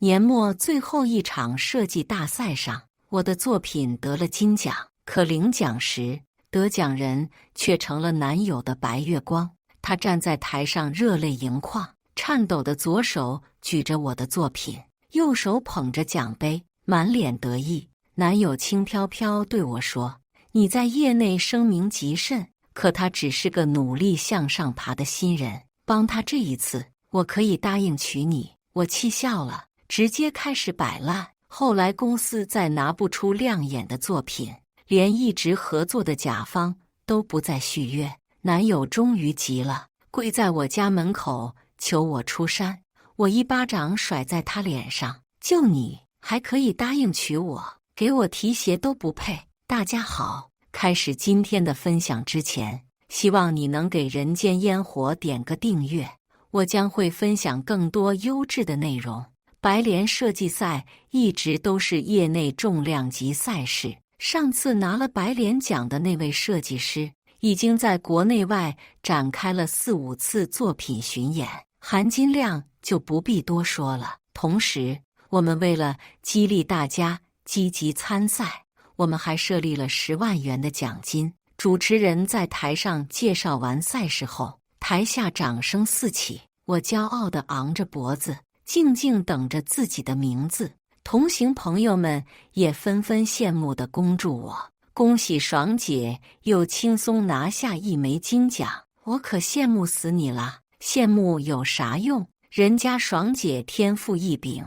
年末最后一场设计大赛上，我的作品得了金奖，可领奖时，得奖人却成了男友的白月光。他站在台上热泪盈眶，颤抖的左手举着我的作品，右手捧着奖杯，满脸得意。男友轻飘飘对我说：“你在业内声名极甚，可他只是个努力向上爬的新人，帮他这一次，我可以答应娶你。”我气笑了，直接开始摆烂。后来公司再拿不出亮眼的作品，连一直合作的甲方都不再续约。男友终于急了，跪在我家门口求我出山。我一巴掌甩在他脸上：“就你还可以答应娶我，给我提鞋都不配。”大家好，开始今天的分享之前，希望你能给人间烟火点个订阅，我将会分享更多优质的内容。白莲设计赛一直都是业内重量级赛事，上次拿了白莲奖的那位设计师，已经在国内外展开了4、5次作品巡演，含金量就不必多说了。同时，我们为了激励大家积极参赛，我们还设立了10万元的奖金。主持人在台上介绍完赛事后，台下掌声四起，我骄傲地昂着脖子，静静等着自己的名字。同行朋友们也纷纷羡慕地恭祝我：“恭喜爽姐又轻松拿下1枚金奖！”我可羡慕死你了，羡慕有啥用？人家爽姐天赋异禀，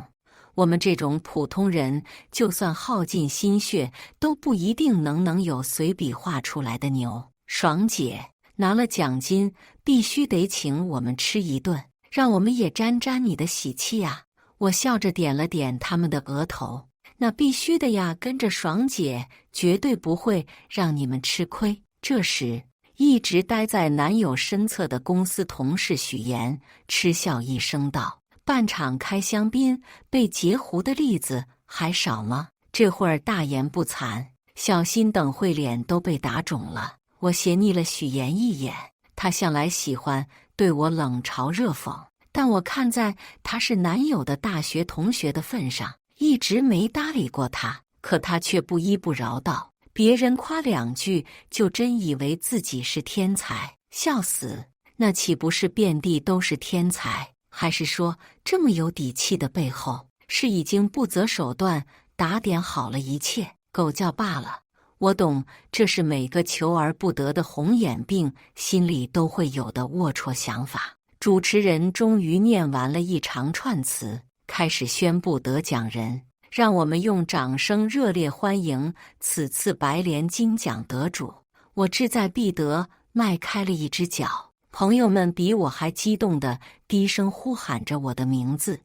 我们这种普通人就算耗尽心血，都不一定能有随笔画出来的牛。爽姐拿了奖金，必须得请我们吃一顿，让我们也沾沾你的喜气啊！我笑着点了点他们的额头，那必须的呀，跟着爽姐绝对不会让你们吃亏。这时，一直待在男友身侧的公司同事许岩嗤笑一声道：“半场开香槟，被截胡的例子还少吗？这会儿大言不惭，小心等会脸都被打肿了。”我斜睨了许岩一眼，他向来喜欢对我冷嘲热讽，但我看在他是男友的大学同学的份上，一直没搭理过他。可他却不依不饶道：“别人夸2句，就真以为自己是天才，笑死！那岂不是遍地都是天才？还是说，这么有底气的背后，是已经不择手段打点好了一切？狗叫罢了。”我懂，这是每个求而不得的红眼病心里都会有的龌龊想法。主持人终于念完了一长串词，开始宣布得奖人，让我们用掌声热烈欢迎此次白莲金奖得主。我志在必得，迈开了一只脚，朋友们比我还激动地低声呼喊着我的名字：“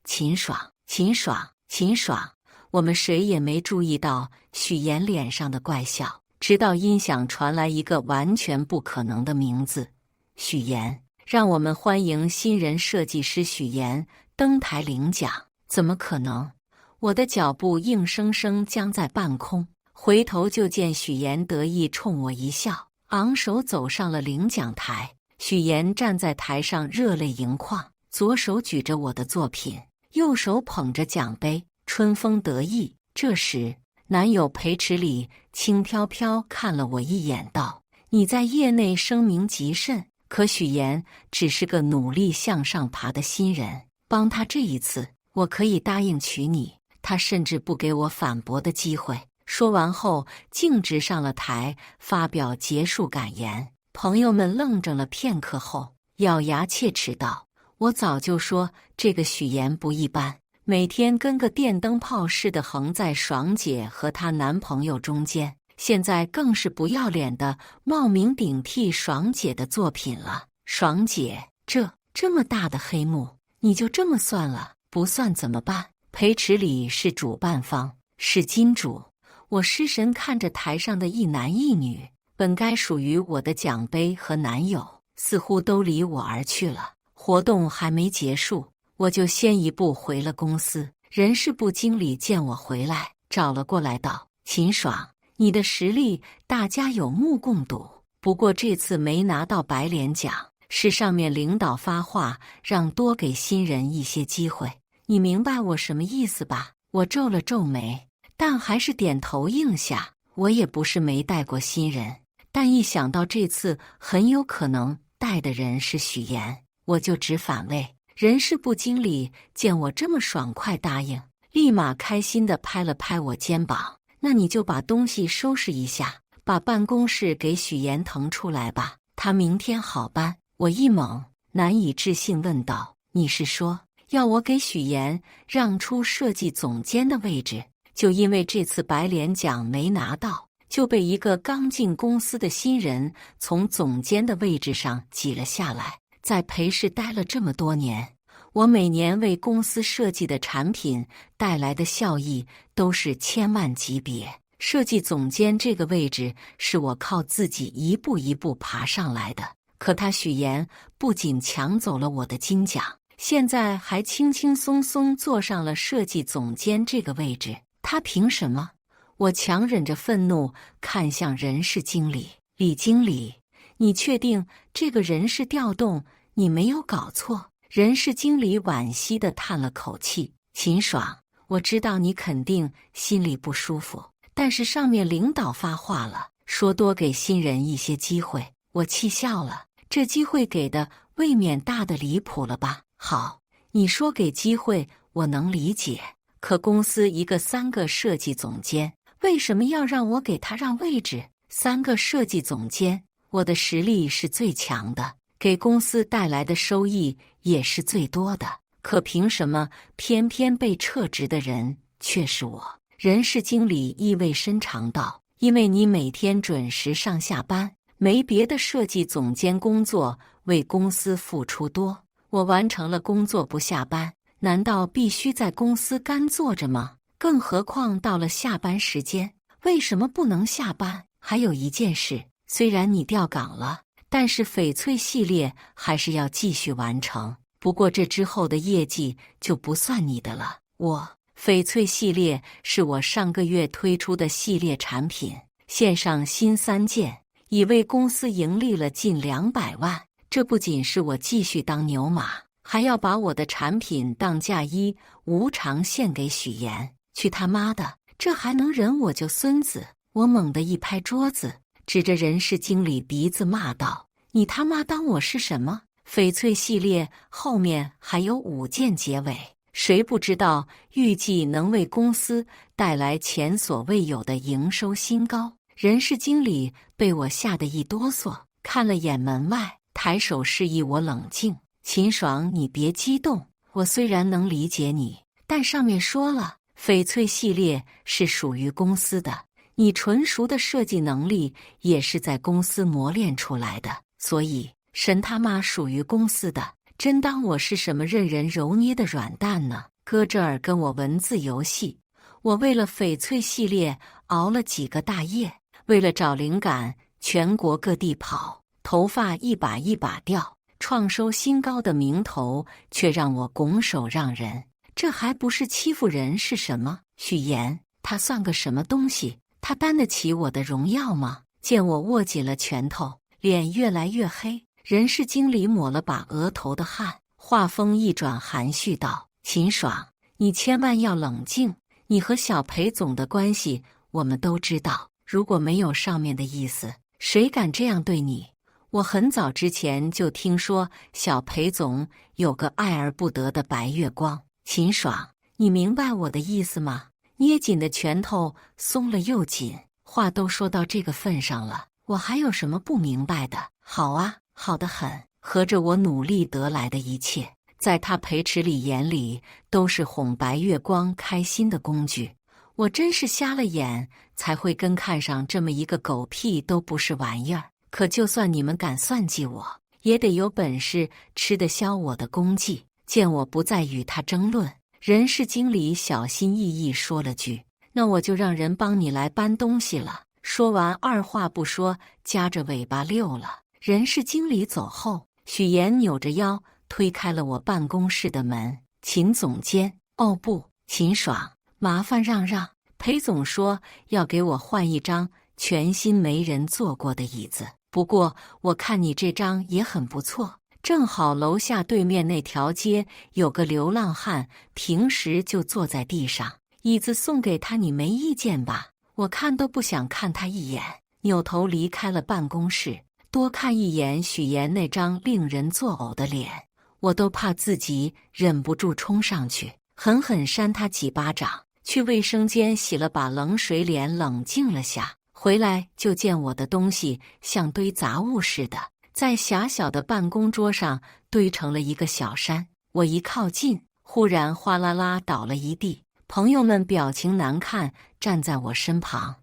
秦爽，秦爽，秦爽！”我们谁也没注意到许岩脸上的怪笑，直到音响传来一个完全不可能的名字：许岩。让我们欢迎新人设计师许岩登台领奖。怎么可能？我的脚步硬生生僵在半空，回头就见许岩得意冲我一笑，昂首走上了领奖台。许岩站在台上热泪盈眶，左手举着我的作品，右手捧着奖杯，春风得意。这时，男友裴池里轻飘飘看了我一眼，道：“你在业内声名极甚，可许岩只是个努力向上爬的新人，帮他这一次，我可以答应娶你。”他甚至不给我反驳的机会。说完后，径直上了台，发表结束感言。朋友们愣怔了片刻后，咬牙切齿道：“我早就说这个许岩不一般。”每天跟个电灯泡似的横在爽姐和她男朋友中间，现在更是不要脸的冒名顶替爽姐的作品了。爽姐，这么大的黑幕，你就这么算了？不算怎么办？裴池里是主办方，是金主。我失神看着台上的一男一女，本该属于我的奖杯和男友，似乎都离我而去了。活动还没结束，我就先一步回了公司。人事部经理见我回来，找了过来道：“秦爽，你的实力大家有目共睹，不过这次没拿到白莲奖，是上面领导发话让多给新人一些机会。你明白我什么意思吧？我皱了皱眉，但还是点头应下。我也不是没带过新人，但一想到这次很有可能带的人是许岩，我就直反胃。人事部经理见我这么爽快答应，立马开心地拍了拍我肩膀：“那你就把东西收拾一下，把办公室给许岩腾出来吧，他明天好搬。”我一懵，难以置信问道：“你是说要我给许岩让出设计总监的位置？就因为这次白脸奖没拿到，就被一个刚进公司的新人从总监的位置上挤了下来？在裴氏待了这么多年，我每年为公司设计的产品带来的效益都是千万级别。设计总监这个位置是我靠自己一步一步爬上来的，可他许岩不仅抢走了我的金奖，现在还轻轻松松坐上了设计总监这个位置，他凭什么？”我强忍着愤怒看向人事经理：“李经理，你确定这个人事调动你没有搞错？”人事经理惋惜地叹了口气：“秦爽，我知道你肯定心里不舒服，但是上面领导发话了，说多给新人一些机会。”我气笑了，这机会给的未免大得离谱了吧？好，你说给机会我能理解，可公司一个3个设计总监，为什么要让我给他让位置？3个设计总监，我的实力是最强的，给公司带来的收益也是最多的，可凭什么偏偏被撤职的人却是我？人事经理意味深长道：“因为你每天准时上下班，没别的设计总监工作为公司付出多，我完成了工作不下班，难道必须在公司干坐着吗？更何况到了下班时间，为什么不能下班？还有一件事，虽然你调岗了，但是翡翠系列还是要继续完成，不过这之后的业绩就不算你的了。翡翠系列是我上个月推出的系列产品，线上新3件，已为公司盈利了近200万。这不仅是我继续当牛马，还要把我的产品当嫁衣无偿献给许岩。去他妈的，这还能忍我就孙子！我猛地一拍桌子，指着人事经理鼻子骂道：“你他妈当我是什么？翡翠系列后面还有5件结尾，谁不知道预计能为公司带来前所未有的营收新高？”人事经理被我吓得一哆嗦，看了眼门外，抬手示意我冷静：“秦爽，你别激动，我虽然能理解你，但上面说了，翡翠系列是属于公司的，你纯熟的设计能力也是在公司磨练出来的，所以神他妈属于公司的，真当我是什么任人揉捏的软蛋呢？搁这儿跟我文字游戏。我为了翡翠系列熬了几个大夜，为了找灵感全国各地跑，头发一把一把掉，创收新高的名头却让我拱手让人，这还不是欺负人是什么？许岩，他算个什么东西？他担得起我的荣耀吗？”见我握紧了拳头，脸越来越黑，人事经理抹了把额头的汗，话锋一转，含蓄道：“秦爽，你千万要冷静，你和小裴总的关系我们都知道，如果没有上面的意思，谁敢这样对你？我很早之前就听说小裴总有个爱而不得的白月光。秦爽，你明白我的意思吗？”捏紧的拳头松了又紧，话都说到这个份上了，我还有什么不明白的？好啊，好得很，合着我努力得来的一切，在他裴池里眼里都是哄白月光开心的工具。我真是瞎了眼，才会跟看上这么一个狗屁都不是玩意儿。可就算你们敢算计我，也得有本事吃得消我的功绩。见我不再与他争论，人事经理小心翼翼说了句：“那我就让人帮你来搬东西了。”说完，二话不说，夹着尾巴溜了。人事经理走后，许岩扭着腰推开了我办公室的门。“秦总监，哦不，秦爽，麻烦让让。裴总说要给我换一张全新没人坐过的椅子，不过我看你这张也很不错，正好楼下对面那条街有个流浪汉，平时就坐在地上，椅子送给他，你没意见吧？我看都不想看他一眼，扭头离开了办公室。多看一眼许岩那张令人作呕的脸，我都怕自己忍不住冲上去，狠狠扇他几巴掌。去卫生间洗了把冷水脸，冷静了下，回来就见我的东西像堆杂物似的，在狭小的办公桌上堆成了一个小山。我一靠近，忽然哗啦啦倒了一地。朋友们表情难看，站在我身旁。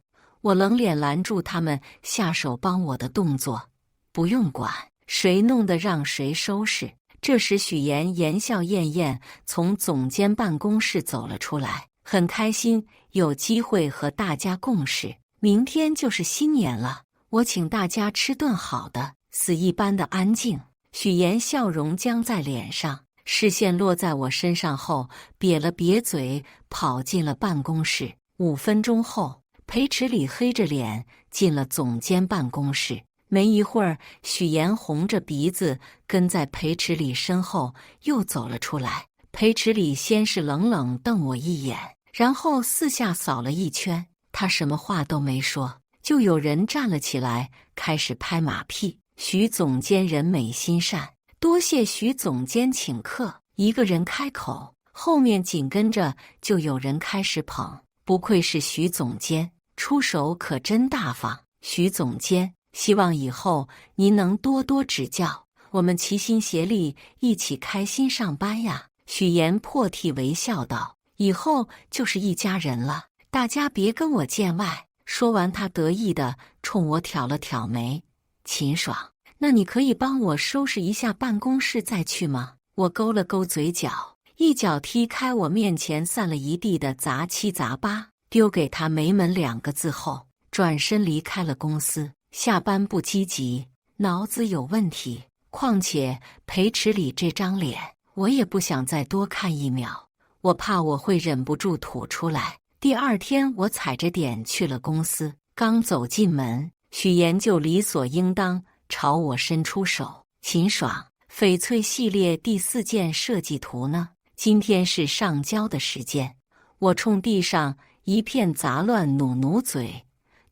我冷脸拦住他们下手帮我的动作，不用管，谁弄得让谁收拾。这时许岩言笑晏晏从总监办公室走了出来，很开心有机会和大家共事。明天就是新年了，我请大家吃顿好的。死一般的安静，许岩笑容僵在脸上，视线落在我身上后，瘪了瘪嘴，跑进了办公室。5分钟后，裴池里黑着脸进了总监办公室。没一会儿，许岩红着鼻子跟在裴池里身后又走了出来。裴池里先是冷冷瞪我一眼，然后四下扫了一圈，他什么话都没说，就有人站了起来，开始拍马屁。许总监人美心善，多谢许总监请客。一个人开口，后面紧跟着就有人开始捧。不愧是许总监，出手可真大方。许总监，希望以后您能多多指教，我们齐心协力，一起开心上班呀。许岩破涕为笑道：以后就是一家人了，大家别跟我见外。说完，他得意地冲我挑了挑眉。秦爽，那你可以帮我收拾一下办公室再去吗？我勾了勾嘴角，一脚踢开我面前散了一地的杂七杂八，丢给他没门2个字后，转身离开了公司。下班不积极，脑子有问题。况且裴池里这张脸，我也不想再多看1秒，我怕我会忍不住吐出来。第2天，我踩着点去了公司，刚走进门，许岩就理所应当朝我伸出手。秦爽，翡翠系列第4件设计图呢？今天是上交的时间。我冲地上一片杂乱努努嘴，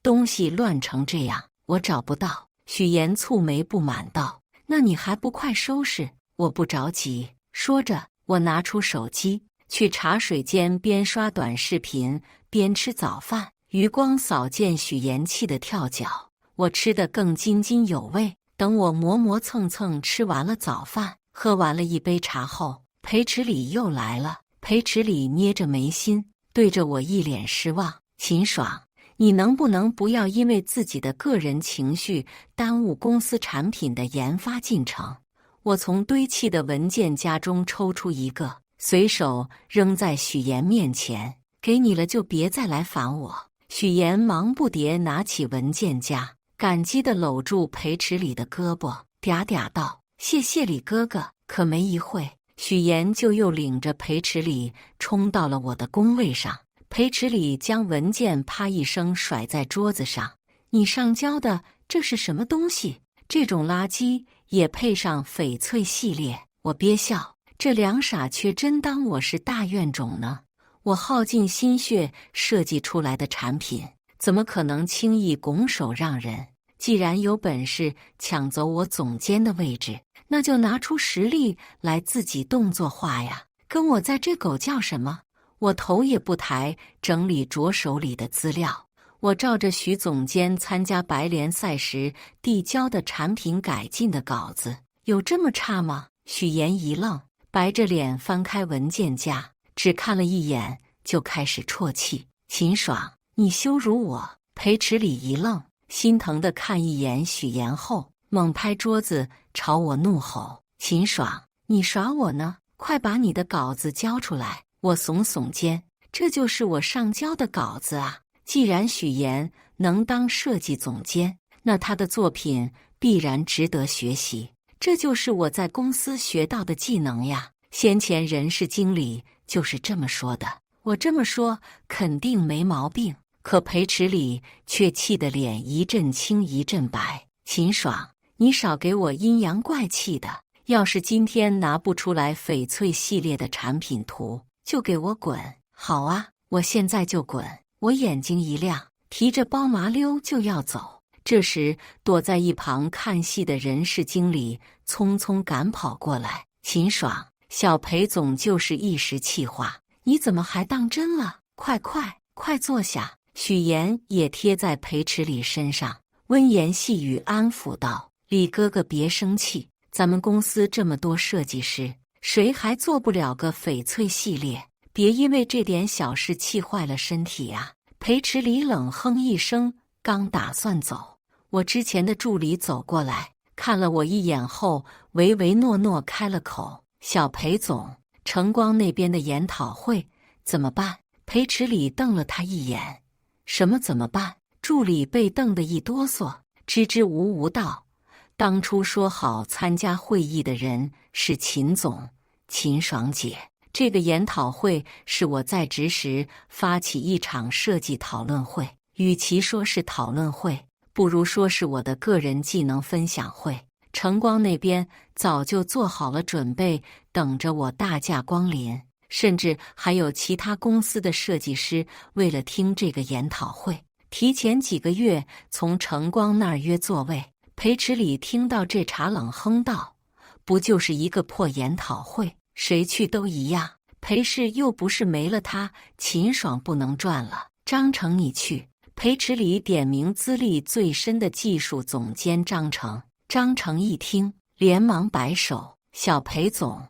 东西乱成这样，我找不到。许岩蹙眉不满道：那你还不快收拾？我不着急。说着，我拿出手机，去茶水间边刷短视频边吃早饭。余光扫见许岩气得跳脚，我吃得更津津有味。等我磨磨蹭蹭吃完了早饭，喝完了一杯茶后，裴池里又来了。裴池里捏着眉心，对着我一脸失望。秦爽，你能不能不要因为自己的个人情绪耽误公司产品的研发进程？我从堆砌的文件夹中抽出一个，随手扔在许岩面前，给你了就别再来烦我。许岩忙不迭拿起文件夹，感激地搂住裴池里的胳膊，嗲嗲道：谢谢李哥哥。可没一会，许岩就又领着裴池里冲到了我的工位上。裴池里将文件啪一声甩在桌子上：你上交的这是什么东西？这种垃圾也配上翡翠系列？我憋笑，这2傻缺真当我是大怨种呢？我耗尽心血设计出来的产品，怎么可能轻易拱手让人？既然有本事抢走我总监的位置，那就拿出实力来自己动作化呀！跟我在这狗叫什么？我头也不抬，整理着手里的资料。我照着许总监参加白联赛时递交的产品改进的稿子，有这么差吗？许岩一愣，白着脸翻开文件夹，只看了一眼就开始啜泣。秦爽，你羞辱我！裴池里一愣，心疼地看一眼许岩后，猛拍桌子朝我怒吼：秦爽，你耍我呢？快把你的稿子交出来！我耸耸肩，这就是我上交的稿子啊。既然许岩能当设计总监，那他的作品必然值得学习。这就是我在公司学到的技能呀。先前人事经理就是这么说的，我这么说肯定没毛病。可裴池里却气得脸一阵青一阵白。秦爽，你少给我阴阳怪气的，要是今天拿不出来翡翠系列的产品图，就给我滚！好啊，我现在就滚！我眼睛一亮，提着包麻溜就要走。这时，躲在一旁看戏的人事经理匆匆赶跑过来：“秦爽，小裴总就是一时气话，你怎么还当真了？快坐下！”许岩也贴在裴池里身上，温言细语安抚道：“李哥哥别生气，咱们公司这么多设计师，谁还做不了个翡翠系列？别因为这点小事气坏了身体啊！”裴池里冷哼一声，刚打算走，我之前的助理走过来，看了我一眼后，唯唯诺诺开了口：“小裴总，晨光那边的研讨会怎么办？”裴池里瞪了他一眼：“什么怎么办？”助理被瞪得一哆嗦，支支吾吾道：“当初说好参加会议的人是秦总，秦爽姐。这个研讨会是我在职时发起一场设计讨论会，与其说是讨论会，不如说是我的个人技能分享会。晨光那边早就做好了准备，等着我大驾光临，甚至还有其他公司的设计师为了听这个研讨会，提前几个月从晨光那儿约座位。”裴池里听到这茬冷哼道：“不就是一个破研讨会，谁去都一样。裴氏又不是没了他，秦爽不能赚了。张成你去。”裴池里点名资历最深的技术总监张成。张成一听，连忙摆手：“小裴总，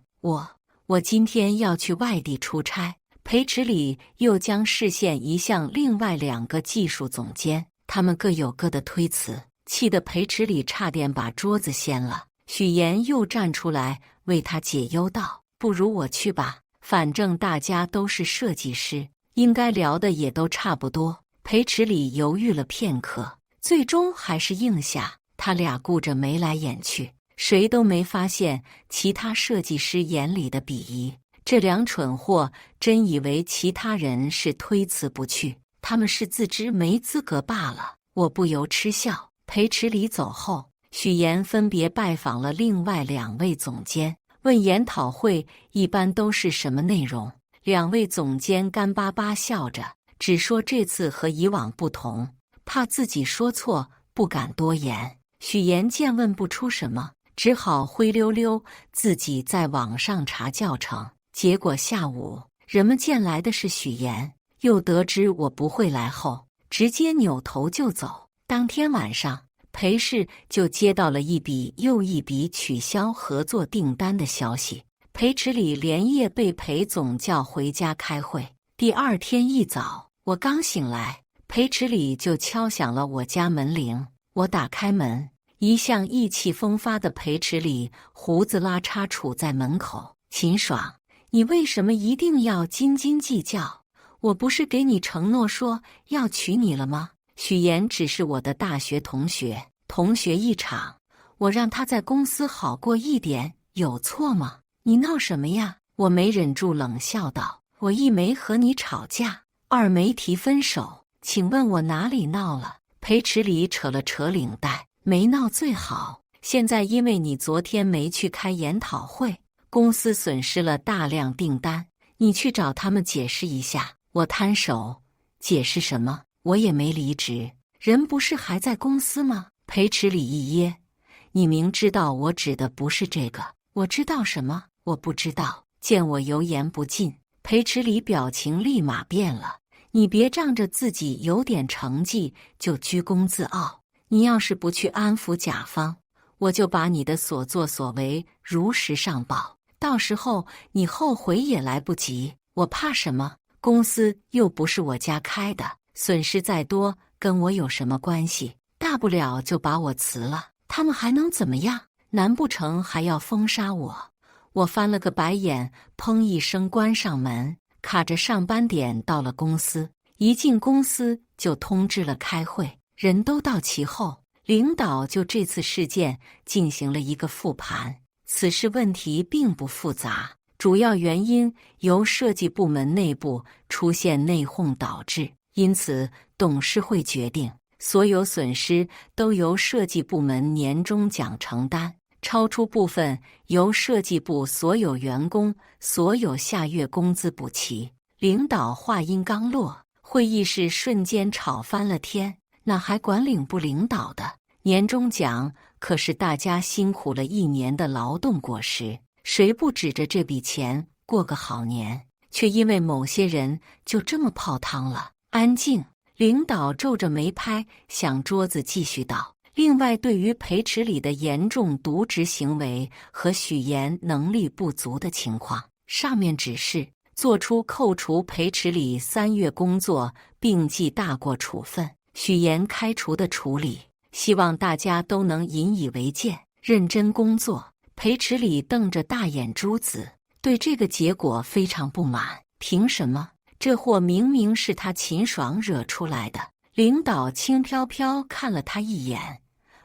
我今天要去外地出差。”裴池里又将视线移向另外2个技术总监，他们各有各的推辞，气得裴池里差点把桌子掀了。许岩又站出来为他解忧道：“不如我去吧，反正大家都是设计师，应该聊的也都差不多。”裴池里犹豫了片刻，最终还是应下。他俩顾着眉来眼去，谁都没发现其他设计师眼里的鄙夷。这2蠢货真以为其他人是推辞不去，他们是自知没资格罢了。我不由嗤笑。裴池里走后，许岩分别拜访了另外2位总监，问研讨会一般都是什么内容。2位总监干巴巴笑着，只说这次和以往不同，怕自己说错，不敢多言。许岩见问不出什么，只好灰溜溜自己在网上查教程。结果下午人们见来的是许岩，又得知我不会来后，直接扭头就走。当天晚上，裴氏就接到了一笔又一笔取消合作订单的消息。裴池里连夜被裴总叫回家开会。第2天一早，我刚醒来，裴池里就敲响了我家门铃。我打开门，一向意气风发的裴池里胡子拉碴杵在门口：“秦爽，你为什么一定要斤斤计较？我不是给你承诺说要娶你了吗？”许岩只是我的大学同学，同学一场，我让他在公司好过一点，有错吗？你闹什么呀？我没忍住冷笑道：“我1没和你吵架，2没提分手，请问我哪里闹了？”裴池里扯了扯领带：“没闹最好，现在因为你昨天没去开研讨会，公司损失了大量订单，你去找他们解释一下。”我摊手：“解释什么？我也没离职，人不是还在公司吗？”裴池里一噎：“你明知道我指的不是这个。”我知道什么？我不知道。见我油盐不进，裴池里表情立马变了：“你别仗着自己有点成绩就居功自傲，你要是不去安抚甲方，我就把你的所作所为如实上报，到时候你后悔也来不及。我怕什么？公司又不是我家开的，损失再多跟我有什么关系？大不了就把我辞了，他们还能怎么样？难不成还要封杀我？”我翻了个白眼，砰一声关上门，卡着上班点到了公司。一进公司就通知了开会，人都到齐后，领导就这次事件进行了一个复盘。此事问题并不复杂，主要原因由设计部门内部出现内讧导致，因此董事会决定所有损失都由设计部门年终奖承担。超出部分由设计部所有员工所有下月工资补齐。领导话音刚落，会议室瞬间吵翻了天。哪还管领不领导的？年终奖可是大家辛苦了一年的劳动果实，谁不指着这笔钱过个好年？却因为某些人就这么泡汤了。安静！领导皱着眉拍响桌子，继续道：另外，对于裴池里的严重渎职行为和许岩能力不足的情况，上面指示作出扣除裴池里3月工作并记大过处分、许岩开除的处理，希望大家都能引以为戒，认真工作。裴池里瞪着大眼珠子，对这个结果非常不满。凭什么？这祸明明是他秦爽惹出来的。领导轻飘飘看了他一眼，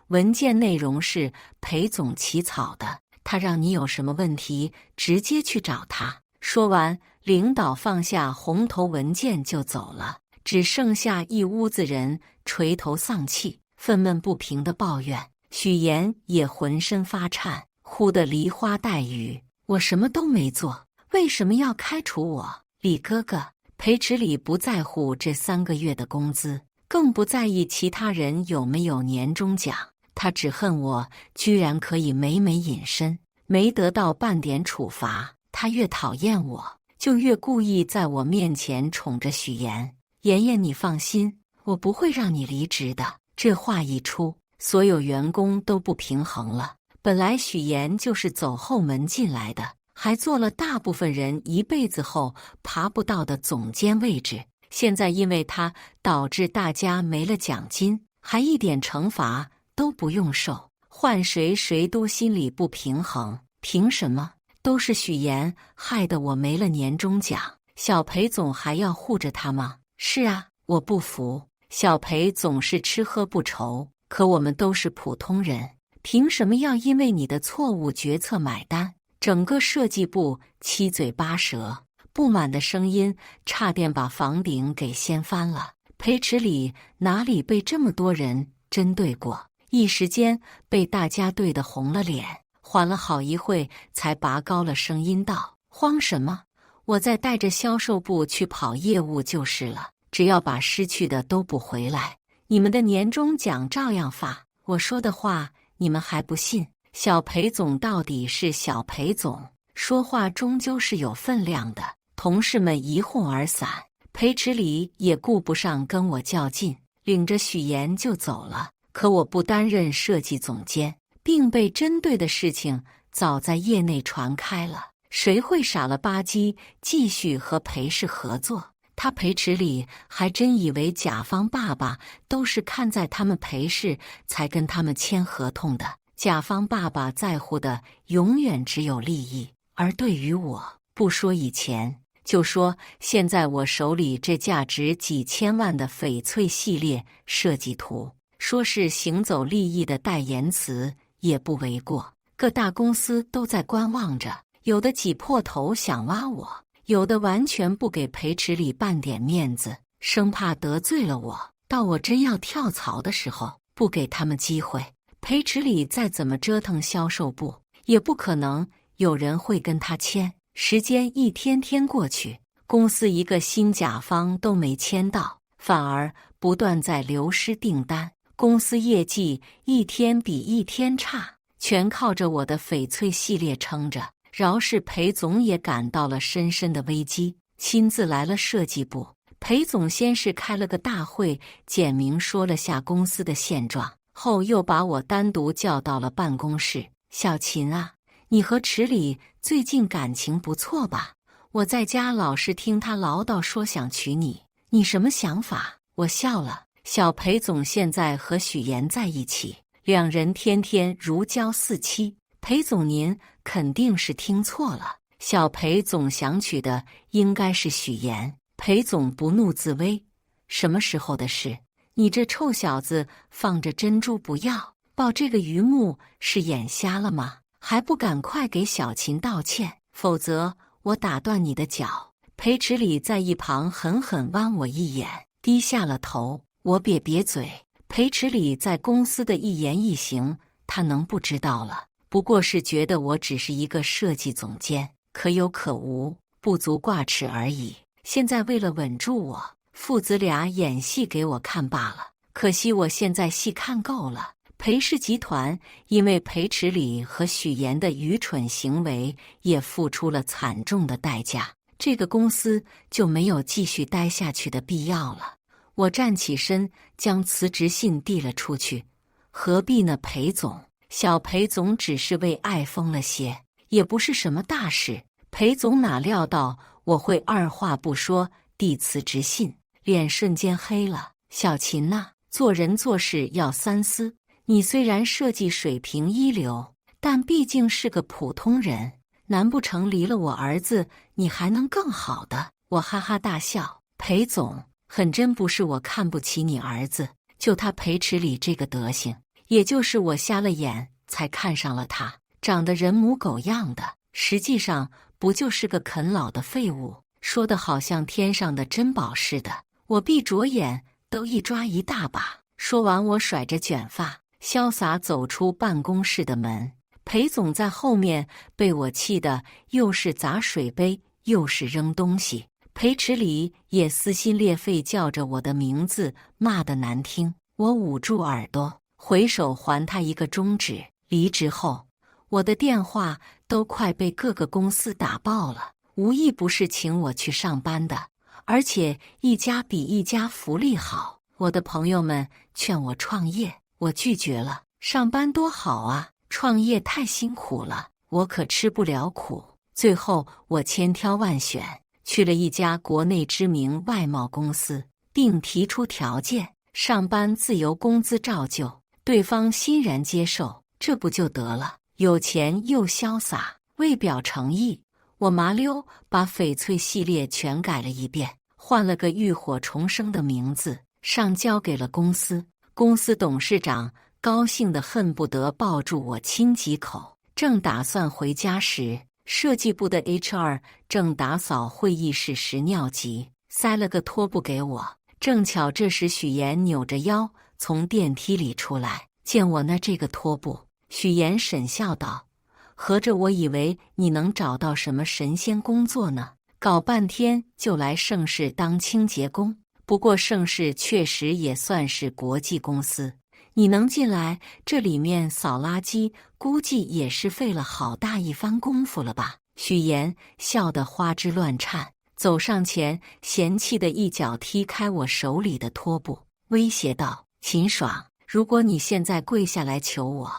文件内容是裴总起草的，他让你有什么问题直接去找他。说完，领导放下红头文件就走了，只剩下一屋子人垂头丧气、愤懑不平的抱怨。许岩也浑身发颤，哭得梨花带雨。我什么都没做，为什么要开除我？李哥哥，裴池里不在乎这3个月的工资，更不在意其他人有没有年终奖。他只恨我居然可以每每隐身，没得到半点处罚。他越讨厌我，就越故意在我面前宠着许岩。妍妍，你放心，我不会让你离职的。这话一出，所有员工都不平衡了。本来许岩就是走后门进来的，还做了大部分人一辈子后爬不到的总监位置，现在因为他导致大家没了奖金，还一点惩罚都不用受，换谁都心里不平衡。凭什么？都是许岩害得我没了年终奖，小裴总还要护着他吗？是啊，我不服。小裴总是吃喝不愁，可我们都是普通人，凭什么要因为你的错误决策买单？整个设计部七嘴八舌，不满的声音差点把房顶给掀翻了。裴池里哪里被这么多人针对过？一时间被大家对得红了脸，缓了好一会才拔高了声音道：慌什么？我再带着销售部去跑业务就是了，只要把失去的都补回来，你们的年终奖照样发。我说的话你们还不信？小裴总到底是小裴总，说话终究是有分量的。同事们一哄而散，裴池里也顾不上跟我较劲，领着许岩就走了。可我不担任设计总监，并被针对的事情早在业内传开了，谁会傻了吧唧继续和裴氏合作？他裴池里还真以为甲方爸爸都是看在他们裴氏才跟他们签合同的。甲方爸爸在乎的永远只有利益，而对于我，不说以前，就说现在我手里这价值几千万的翡翠系列设计图，说是行走利益的代言词也不为过。各大公司都在观望着，有的挤破头想挖我，有的完全不给裴池里半点面子，生怕得罪了我，到我真要跳槽的时候，不给他们机会。裴池里再怎么折腾销售部，也不可能有人会跟他签。时间一天天过去，公司一个新甲方都没签到，反而不断在流失订单，公司业绩一天比一天差，全靠着我的翡翠系列撑着。饶是裴总也感到了深深的危机，亲自来了设计部。裴总先是开了个大会，简明说了下公司的现状，后又把我单独叫到了办公室。小秦啊，你和池里最近感情不错吧？我在家老是听他唠叨说想娶你，你什么想法？我笑了。小裴总现在和许岩在一起，两人天天如胶似漆。裴总您肯定是听错了，小裴总想娶的应该是许岩。裴总不怒自威，什么时候的事？你这臭小子放着珍珠不要，抱这个榆木是眼瞎了吗？还不赶快给小秦道歉，否则我打断你的脚。裴池里在一旁狠狠剜我一眼，低下了头。我瘪嘴，裴池里在公司的一言一行他能不知道了？不过是觉得我只是一个设计总监，可有可无，不足挂齿而已。现在为了稳住我，父子俩演戏给我看罢了。可惜我现在戏看够了。裴氏集团因为裴池里和许岩的愚蠢行为，也付出了惨重的代价。这个公司就没有继续待下去的必要了。我站起身，将辞职信递了出去。何必呢，裴总？小裴总只是为爱疯了些，也不是什么大事。裴总哪料到我会二话不说递辞职信，脸瞬间黑了。小秦呐，做人做事要三思。你虽然设计水平一流，但毕竟是个普通人，难不成离了我儿子，你还能更好的？我哈哈大笑。裴总，很真不是我看不起你儿子，就他裴池里这个德行，也就是我瞎了眼才看上了他，长得人模狗样的，实际上不就是个啃老的废物？说的好像天上的珍宝似的，我闭着眼都一抓一大把。说完，我甩着卷发，潇洒走出办公室的门。裴总在后面被我气得又是砸水杯，又是扔东西。裴池里也撕心裂肺叫着我的名字，骂得难听。我捂住耳朵，回手还他一个中指。离职后，我的电话都快被各个公司打爆了，无一不是请我去上班的，而且一家比一家福利好。我的朋友们劝我创业，我拒绝了。上班多好啊，创业太辛苦了，我可吃不了苦。最后我千挑万选，去了一家国内知名外贸公司，并提出条件，上班自由，工资照旧。对方欣然接受，这不就得了？有钱又潇洒，为表诚意，我麻溜把翡翠系列全改了一遍，换了个浴火重生的名字，上交给了公司。公司董事长高兴得恨不得抱住我亲几口。正打算回家时，设计部的 HR 正打扫会议室时尿急，塞了个拖布给我。正巧这时许岩扭着腰从电梯里出来，见我那这个拖布，许岩沈笑道：“合着我以为你能找到什么神仙工作呢，搞半天就来盛世当清洁工。不过盛世确实也算是国际公司，你能进来这里面扫垃圾，估计也是费了好大一番功夫了吧？”许岩笑得花枝乱颤，走上前，嫌弃的一脚踢开我手里的拖布，威胁道：“秦爽，如果你现在跪下来求我，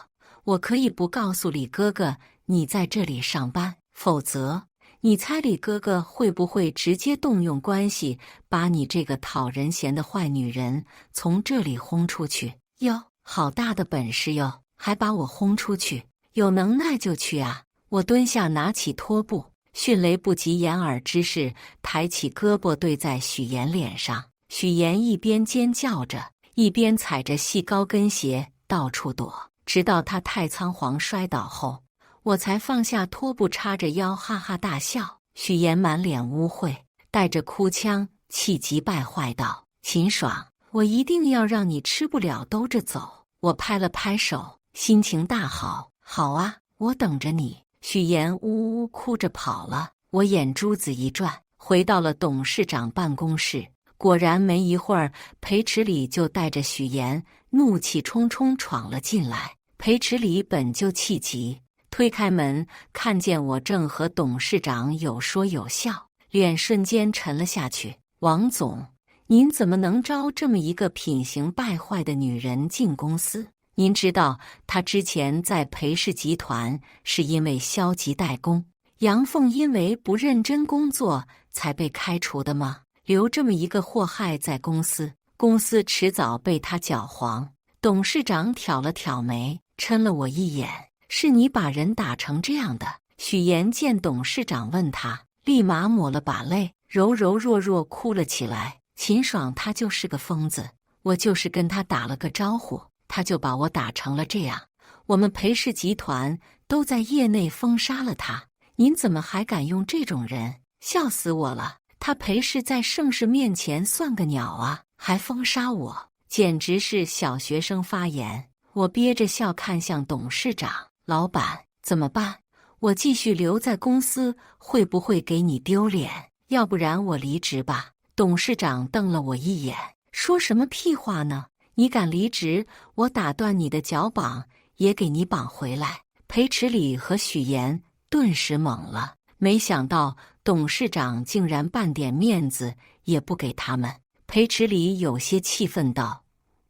我可以不告诉李哥哥你在这里上班，否则你猜李哥哥会不会直接动用关系，把你这个讨人嫌的坏女人从这里轰出去？哟，好大的本事哟，还把我轰出去，有能耐就去啊！”我蹲下拿起拖布，迅雷不及掩耳之势抬起胳膊对在许岩脸上。许岩一边尖叫着，一边踩着细高跟鞋到处躲，直到他太仓皇摔倒后，我才放下拖布，叉着腰哈哈大笑。许岩满脸污秽，带着哭腔，气急败坏道：“秦爽，我一定要让你吃不了兜着走。”我拍了拍手，心情大好。好啊，我等着你。许岩呜呜哭着跑了。我眼珠子一转，回到了董事长办公室。果然没一会儿，裴池里就带着许岩怒气冲冲闯了进来。裴池里本就气急，推开门，看见我正和董事长有说有笑，脸瞬间沉了下去。“王总，您怎么能招这么一个品行败坏的女人进公司？您知道她之前在裴氏集团是因为消极怠工，杨凤因为不认真工作才被开除的吗？留这么一个祸害在公司，公司迟早被她搅黄。”董事长挑了挑眉，嗔了我一眼：“是你把人打成这样的？”许岩见董事长问他，立马抹了把泪，柔柔弱弱哭了起来。秦爽他就是个疯子，我就是跟他打了个招呼，他就把我打成了这样。我们裴氏集团都在业内封杀了他，您怎么还敢用这种人？笑死我了！他裴氏在盛世面前算个鸟啊，还封杀我，简直是小学生发言。我憋着笑看向董事长：“老板，怎么办？我继续留在公司会不会给你丢脸？要不然我离职吧。董事长瞪了我一眼，说什么屁话呢？你敢离职，我打断你的脚膀，也给你绑回来。裴池里和许岩顿时懵了，没想到董事长竟然半点面子也不给他们。裴池里有些气愤道：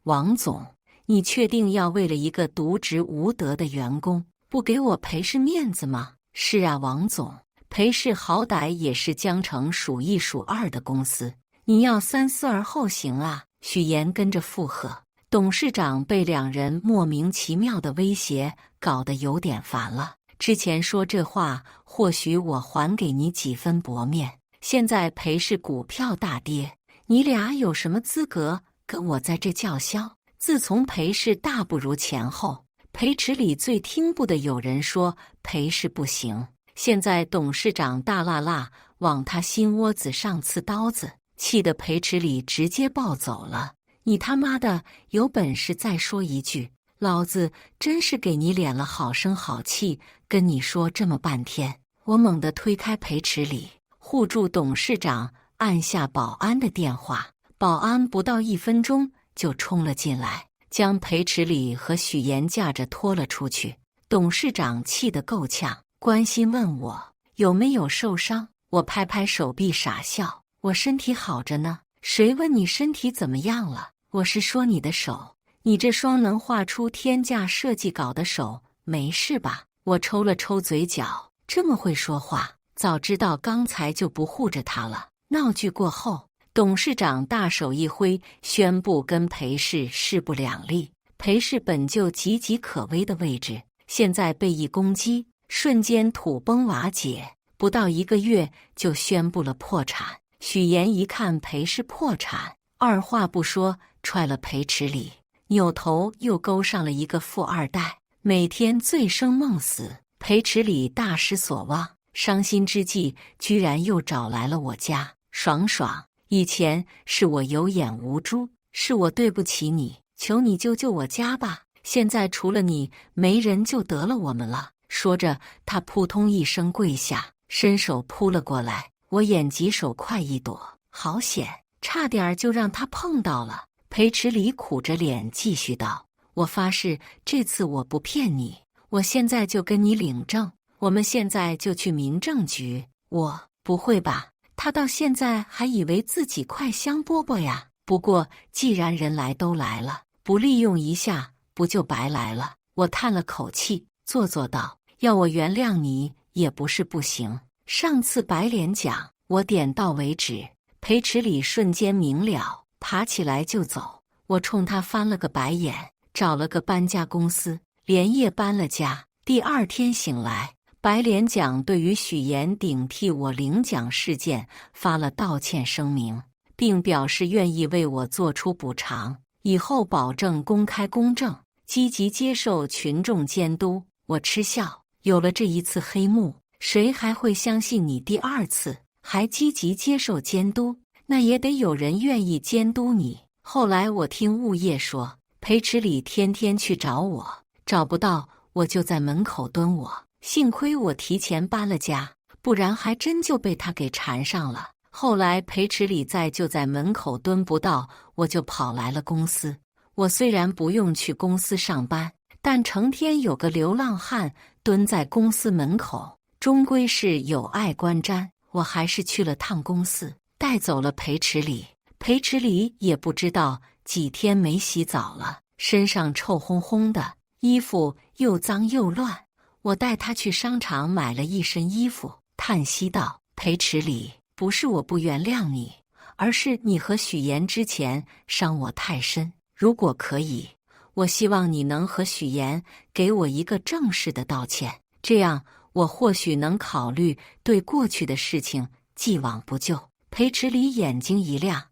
王总，你确定要为了一个渎职无德的员工，不给我裴氏面子吗？是啊，王总，裴氏好歹也是江城数一数二的公司，你要三思而后行啊！许岩跟着附和。董事长被两人莫名其妙的威胁搞得有点烦了。之前说这话，或许我还给你几分薄面，现在裴氏股票大跌，你俩有什么资格跟我在这叫嚣？自从裴氏大不如前后，裴池里最听不得有人说裴氏不行，现在董事长大辣辣往他心窝子上刺刀子，气得裴池里直接暴走了。你他妈的有本事再说一句，老子真是给你脸了，好声好气跟你说这么半天。我猛地推开裴池里，护住董事长，按下保安的电话。保安不到1分钟就冲了进来，将裴池里和许岩架着拖了出去。董事长气得够呛，关心问我有没有受伤。我拍拍手臂傻笑，我身体好着呢。谁问你身体怎么样了？我是说你的手，你这双能画出天价设计稿的手没事吧？我抽了抽嘴角，这么会说话，早知道刚才就不护着他了。闹剧过后，董事长大手一挥，宣布跟裴氏势不两立。裴氏本就岌岌可危的位置，现在被一攻击，瞬间土崩瓦解，不到1个月就宣布了破产。许岩一看裴氏破产，二话不说踹了裴池里，扭头又勾上了一个富二代，每天醉生梦死。裴池里大失所望，伤心之际居然又找来了我家。爽爽，以前是我有眼无珠，是我对不起你，求你救救我家吧，现在除了你没人救得了我们了。说着他扑通一声跪下，伸手扑了过来。我眼疾手快一躲，好险，差点就让他碰到了。裴池里苦着脸继续道：我发誓这次我不骗你，我现在就跟你领证，我们现在就去民政局。我不会吧？他到现在还以为自己快香饽饽呀。不过既然人来都来了，不利用一下不就白来了？我叹了口气，做道：要我原谅你也不是不行，上次白脸讲我点到为止。裴池里瞬间明了，爬起来就走。我冲他翻了个白眼，找了个搬家公司，连夜搬了家。第2天醒来，白脸奖对于许岩顶替我领奖事件发了道歉声明，并表示愿意为我做出补偿，以后保证公开公正，积极接受群众监督。我嗤笑，有了这一次黑幕，谁还会相信你第2次？还积极接受监督，那也得有人愿意监督你。后来我听物业说，裴池里天天去找我，找不到我就在门口蹲我。幸亏我提前搬了家，不然还真就被他给缠上了。后来裴池里就在门口蹲不到，我就跑来了公司。我虽然不用去公司上班，但成天有个流浪汉蹲在公司门口，终归是有碍观瞻。我还是去了趟公司，带走了裴池里。裴池里也不知道几天没洗澡了，身上臭烘烘的，衣服又脏又乱。我带他去商场买了一身衣服，叹息道：裴池里，不是我不原谅你，而是你和许岩之前伤我太深。如果可以，我希望你能和许岩给我一个正式的道歉，这样我或许能考虑对过去的事情既往不咎。裴池里眼睛一亮，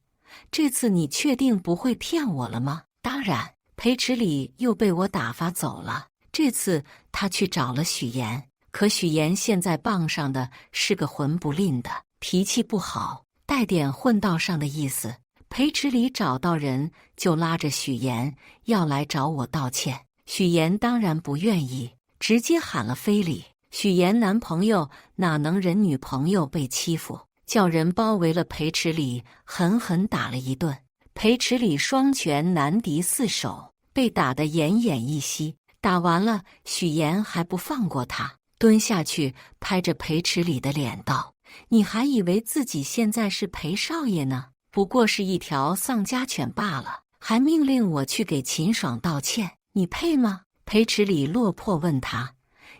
这次你确定不会骗我了吗？当然。裴池里又被我打发走了。这次他去找了许岩，可许岩现在傍上的是个混不吝的，脾气不好，带点混道上的意思。裴池里找到人就拉着许岩要来找我道歉，许岩当然不愿意，直接喊了非礼。许妍男朋友哪能忍女朋友被欺负，叫人包围了裴池里，狠狠打了一顿。裴池里双拳难敌四手，被打得奄奄一息。打完了，许妍还不放过他，蹲下去拍着裴池里的脸道：“你还以为自己现在是裴少爷呢？不过是一条丧家犬罢了，还命令我去给秦爽道歉，你配吗？”裴池里落魄问他：“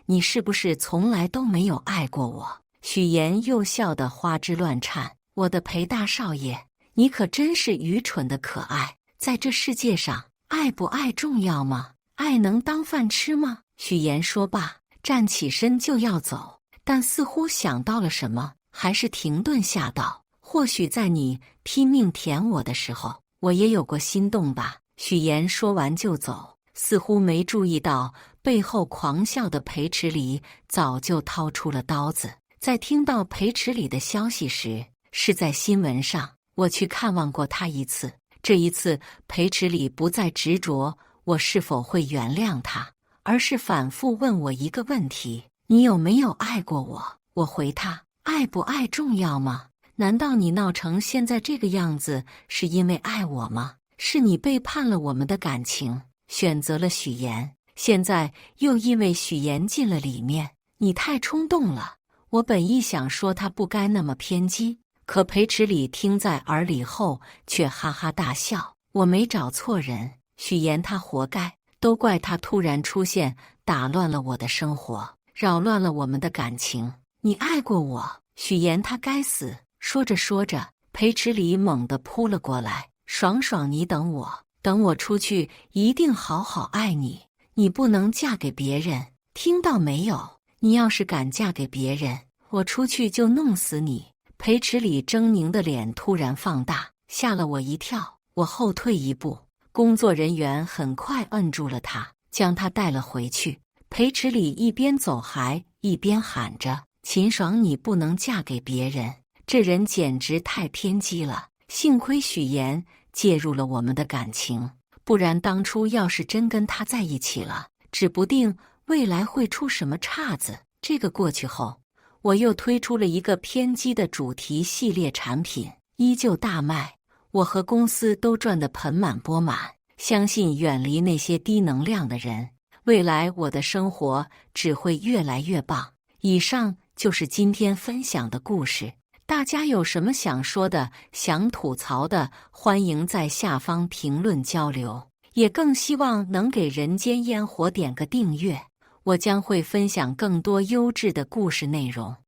你是不是从来都没有爱过我？”许妍又笑得花枝乱颤：“我的裴大少爷，你可真是愚蠢的可爱。在这世界上，爱不爱重要吗？爱能当饭吃吗？”许妍说罢，站起身就要走，但似乎想到了什么，还是停顿下道：“或许在你拼命舔我的时候，我也有过心动吧。”许妍说完就走，似乎没注意到背后狂笑的裴池里早就掏出了刀子。在听到裴池里的消息时，是在新闻上，我去看望过他一次。这一次，裴池里不再执着我是否会原谅他，而是反复问我一个问题：你有没有爱过我？我回他：爱不爱重要吗？难道你闹成现在这个样子是因为爱我吗？是你背叛了我们的感情，选择了许妍，现在又因为许妍进了里面，你太冲动了。我本意想说他不该那么偏激，可裴池里听在耳里后却哈哈大笑：我没找错人，许妍他活该，都怪他突然出现，打乱了我的生活，扰乱了我们的感情。你爱过我，许妍他该死。说着说着，裴池里猛地扑了过来：爽爽，你等我，等我出去一定好好爱你，你不能嫁给别人，听到没有？你要是敢嫁给别人，我出去就弄死你。裴池里狰狞的脸突然放大，吓了我一跳。我后退一步，工作人员很快摁住了他，将他带了回去。裴池里一边走还一边喊着：秦爽，你不能嫁给别人，这人简直太偏激了。幸亏许妍介入了我们的感情，不然当初要是真跟他在一起了，指不定未来会出什么岔子。这个过去后，我又推出了一个偏激的主题系列产品，依旧大卖，我和公司都赚得盆满钵满。相信远离那些低能量的人，未来我的生活只会越来越棒。以上就是今天分享的故事，大家有什么想说的、想吐槽的，欢迎在下方评论交流。也更希望能给人间烟火点个订阅，我将会分享更多优质的故事内容。